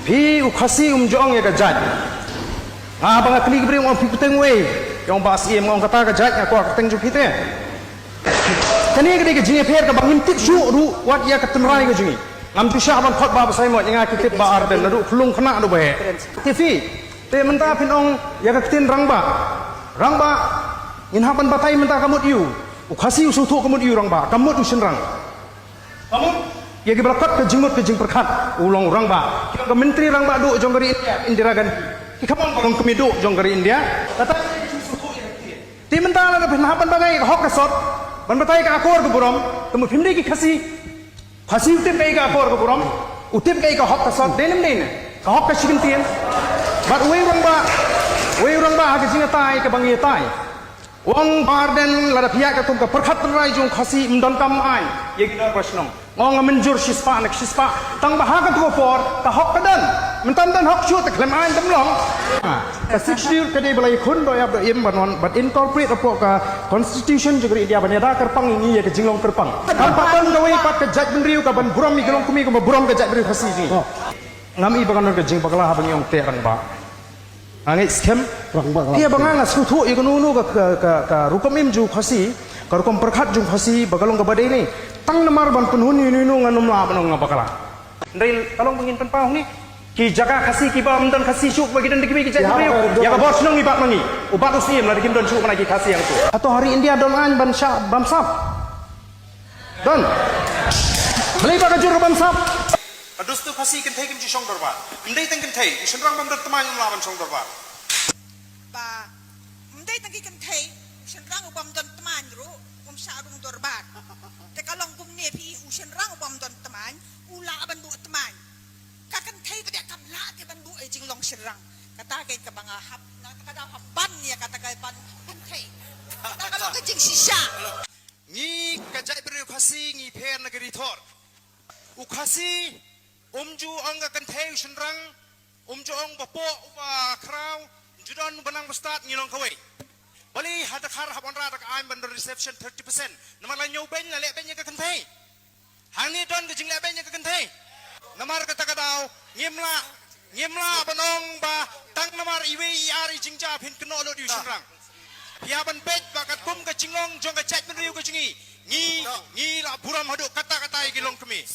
Pi ukhasi jong ya kajat. Bang kli beri orang pi kuteng we. Yang bas ia ngong kata kajat aku kuteng ju pite. Kani ke dia jinge pher ka bang intip su ru wat ia ketenrai ke jingi. Ngam tu sya ban khot ba sai mo yang kitip ba ar den ru flung khna do be. TV te menta pinong ya ka tin rangba. Rangba in hapan batai menta kamut yu. Ukhasi usu thu kamut yu rangba. Kamut usin rang. Kamut ya ke belakat ke jing perkat ulong rangba. Ke menteri rangba do jong gari Indira Gandhi. Ki kamon bang kemido jong gari India. Kata ti menta la pin hapan bagai ka hok ka sot. Ban batai ka akor ke buram. Temu phimde ki khasi utip kai ka akor ke buram. Utip kai ka hok ka sot denem den. Ka hok ka sikin tien. Bat we rangba ha ke jinga tai ka bang ye tai. Wang barden lada pihak ka tum ka perkhat rai jong khasi mdon kam ai. Ye gidar prashnong. Ngong menjur sispa tang bahaga tu por ta hok kadan mentan dan hok shoot klem ai damlong ka 60 ka dei balai khun do ya do im banon but incorporate apok ka constitution juga India baneda kerpang ini ya ke jinglong kerpang kan patan dawai pat ka jaj benriu ka ban buram mi gelong kumi ka buram ka jaj benriu khasi ni ngami bagan ka jing bagala habang yong te rang ba angai scam rang ba dia banganga suthu igununu ka rukomim ju khasi karukom perkhat ju khasi bagalong ka badai ni tang namar ban penhuni ninu nganum la banong ngabakala ndai kalong pengin penpau ni ki jaga khasi ki bam dan khasi syuk bagi dan dikimi ki jai ya ka bos nang ibat mangi ubat usim la dikim don syuk managi khasi yang tu atau hari India don an ban sya bam sap don beli ba ka jur bam sap adus tu khasi kan thai kim chi song dorba ndai tang kan thai senrang bam dar tamang la ban song dorba ba ndai tang kan thai senrang bam don tamang ru sarung dorbat te kalong gumne pi usen rang bom don teman ula ban bu teman kakan thai pada kamla te ban bu e jing long serang kata kai ka banga hap na kada hap ban ya kata kai ban kan thai kata kalong ka jing sisa ni ka jai ber khasi ni pher na gari thor u khasi umju ong ka kan thai usen rang umju ong bapo upa kraw judon banang bestat ngilong kawai bali hada khar habon ra tak aim bandar reception 30% namar la nyau ben la le ben ya ka kan thai hang ni don ke jing le ben ya ka kan thai namar ka ta ka daw ngimla banong ba tang namar iwe ari jingja phin kno lo diu srang ya ban pet ba kat kum ka jingong jong ka chat ben riu ka jingi ni la buram hadu kata-kata gi long kemi